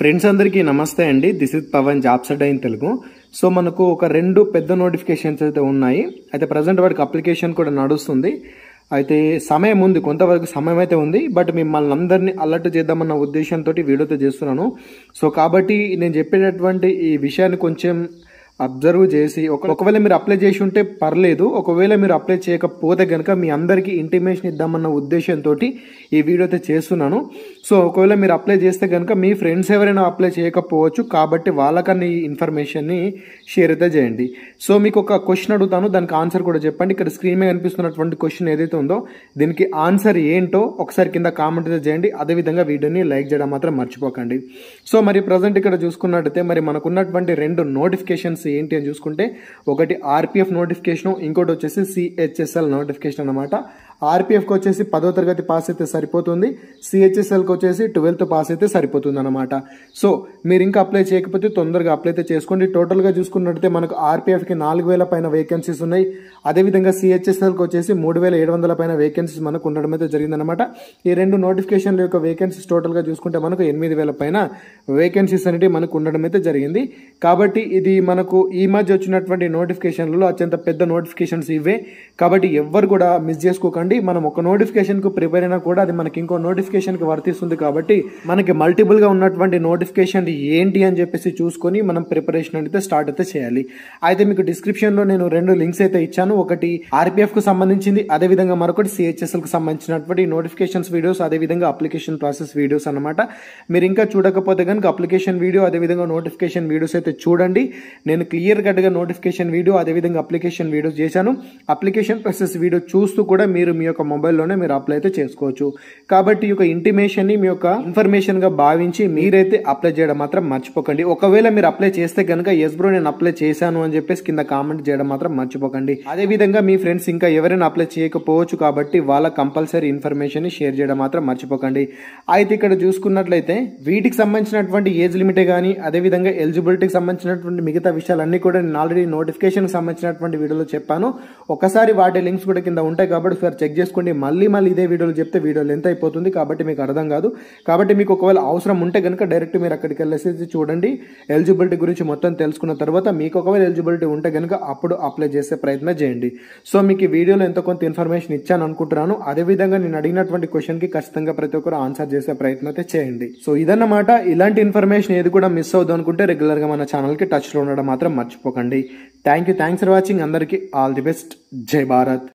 Friends అందరికీ నమస్తే అండి. This is Pavan jobs Adda in Telugu. So మనకు ఒక రెండు పెద్ద నోటిఫికేషన్స్ అయితే ఉన్నాయి. అయితే ప్రజెంట్ వాడికి అప్లికేషన్ కూడా నడుస్తుంది. అయితే సమయం ఉంది, కొంతవరకు సమయం అయితే ఉంది. బట్ మిమ్మల్ని అందరినీ అలర్ట్ చేద్దామన్న ఉద్దేశంతో వీడియోతో చేస్తున్నాను. సో కాబట్టి నేను చెప్పేటటువంటి ఈ విషయాన్ని కొంచెం అబ్జర్వ్ చేసి ఒకవేళ మీరు అప్లై చేసి ఉంటే పర్లేదు, ఒకవేళ మీరు అప్లై చేయకపోతే కనుక మీ అందరికీ ఇంటిమేషన్ ఇద్దామన్న ఉద్దేశంతో ఈ వీడియో అయితే చేస్తున్నాను. సో ఒకవేళ మీరు అప్లై చేస్తే కనుక మీ ఫ్రెండ్స్ ఎవరైనా అప్లై చేయకపోవచ్చు, కాబట్టి వాళ్ళకన్నా ఈ ఇన్ఫర్మేషన్ని షేర్ అయితే చేయండి. సో మీకు ఒక క్వశ్చన్ అడుగుతాను, దానికి ఆన్సర్ కూడా చెప్పండి. ఇక్కడ స్క్రీన్ మీద కనిపిస్తున్నటువంటి క్వశ్చన్ ఏదైతే ఉందో దీనికి ఆన్సర్ ఏంటో ఒకసారి కింద కామెంట్ అయితే చేయండి. అదేవిధంగా వీడియోని లైక్ చేయడం మాత్రం మర్చిపోకండి. సో మరి ప్రజెంట్ ఇక్కడ చూసుకున్నట్టయితే మరి మనకున్నటువంటి రెండు నోటిఫికేషన్స్ ఏంటి అని చూసుకుంటే, ఒకటి ఆర్పిఎఫ్ నోటిఫికేషన్, ఇంకోటి వచ్చేసి సిహెచ్ఎస్ఎల్ నోటిఫికేషన్ అనమాట. ఆర్పిఎఫ్కి వచ్చేసి 10వ తరగతి పాస్ అయితే సరిపోతుంది, సిహెచ్ఎస్ఎల్కి వచ్చేసి 12th పాస్ అయితే సరిపోతుంది అనమాట. సో మీరు ఇంకా అప్లై చేయకపోతే తొందరగా అప్లై అయితే చేసుకోండి. టోటల్గా చూసుకున్నట్టయితే మనకు ఆర్పిఎఫ్కి 4000 పైన వేకెన్సీస్ ఉన్నాయి. అదేవిధంగా సిహెచ్ఎస్ఎల్కి వచ్చేసి 3700 పైన వేకెన్సీస్ మనకు ఉండడం అయితే జరిగిందనమాట. ఈ రెండు నోటిఫికేషన్ల యొక్క వేకెన్సీస్ టోటల్గా చూసుకుంటే మనకు 8000 పైన వేకెన్సీస్ అనేవి మనకు ఉండడం అయితే జరిగింది. కాబట్టి ఇది మనకు ఈ మధ్య వచ్చినటువంటి నోటిఫికేషన్లలో అత్యంత పెద్ద నోటిఫికేషన్స్ ఇవే. కాబట్టి ఎవ్వరు కూడా మిస్ చేసుకోకండి. మనం ఒక నోటిఫికేషన్ కు ప్రిపేర్ అయినా కూడా అది మనకి ఇంకో నోటిఫికేషన్ కి వర్తిస్తుంది. కాబట్టి మనకి మల్టిపుల్ గా ఉన్నటువంటి నోటిఫికేషన్ ఏంటి అని చెప్పేసి చూసుకొని మనం ప్రిపరేషన్ అయితే స్టార్ట్ అయితే చేయాలి. అయితే మీకు డిస్క్రిప్షన్ లో నేను రెండు లింక్స్ అయితే ఇచ్చాను. ఒకటి ఆర్పిఎఫ్ కు సంబంధించింది, అదేవిధంగా మరొకటి సిహెచ్ఎస్ఎల్ కు సంబంధించినటువంటి నోటిఫికేషన్స్ వీడియోస్, అదేవిధంగా అప్లికేషన్ ప్రాసెస్ వీడియోస్ అనమాట. మీరు ఇంకా చూడకపోతే కనుక అప్లికేషన్ వీడియో అదేవిధంగా నోటిఫికేషన్ వీడియోస్ అయితే చూడండి. నేను క్లియర్ కట్ గా నోటిఫికేషన్ వీడియో అదేవిధంగా అప్లికేషన్ వీడియోస్ చేశాను. అప్లికేషన్ ప్రాసెస్ వీడియో చూస్తూ కూడా మీరు మీ యొక్క మొబైల్లోనే మీరు అప్లై అయితే చేసుకోవచ్చు. కాబట్టి ఈ యొక్క ఇంటిమేషన్ ని మీ యొక్క ఇన్ఫర్మేషన్ గా భావించి మీరైతే అప్లై చేయడం మాత్రం మర్చిపోకండి. ఒకవేళ మీరు అప్లై చేస్తే కనుక ఎస్ బ్రో నేను అప్లై చేశాను అని చెప్పేసి కింద కామెంట్ చేయడం మాత్రం మర్చిపోకండి. అదేవిధంగా మీ ఫ్రెండ్స్ ఇంకా ఎవరైనా అప్లై చేయకపోవచ్చు, కాబట్టి వాళ్ళ కంపల్సరీ ఇన్ఫర్మేషన్ ని షేర్ చేయడం మాత్రం మర్చిపోకండి. అయితే ఇక్కడ చూసుకున్నట్లయితే వీటికి సంబంధించినటువంటి ఏజ్ లిమిటే కానీ అదేవిధంగా ఎలిజిబిలిటీకి సంబంధించినటువంటి మిగతా విషయాలన్నీ కూడా నేను ఆల్రెడీ నోటిఫికేషన్ సంబంధించినటువంటి వీడియోలో చెప్పాను. ఒకసారి వాటి లింక్స్ కూడా కింద ఉంటాయి కాబట్టి ఒకసారి చెక్ చేసుకోండి. మళ్ళీ ఇదే వీడియోలో చెప్తే వీడియో లెంత్ అయిపోతుంది, కాబట్టి మీకు అర్థం కాదు. కాబట్టి మీకు ఒకవేళ అవసరం ఉంటే కనుక డైరెక్ట్ మీరు అక్కడికి వెళ్ళేసి చూడండి. ఎలిజిబిలిటీ గురించి మొత్తం తెలుసుకున్న తర్వాత మీకు ఒకవేళ ఎలిజిబిలిటీ ఉంటే కనుక అప్పుడు అప్లై చేసే ప్రయత్నం చేయండి. సో మీకు ఈ వీడియోలో ఎంతో కొంత ఇన్ఫర్మేషన్ ఇచ్చాను అనుకుంటున్నాను. అదేవిధంగా నేను అడిగినటువంటి క్వశ్చన్ కి ఖచ్చితంగా ప్రతి ఒక్కరు ఆన్సర్ చేసే ప్రయత్నం అయితే చేయండి. సో ఇదన్నమాట. ఇలాంటి ఇన్ఫర్మేషన్ ఏది కూడా మిస్ అవుతుంది అనుకుంటే రెగ్యులర్ గా మన ఛానల్ కి టచ్ లో ఉండడం మాత్రం మర్చిపోకండి. Thanks for watching. అందరికీ ఆల్ ది బెస్ట్. జై భారత్.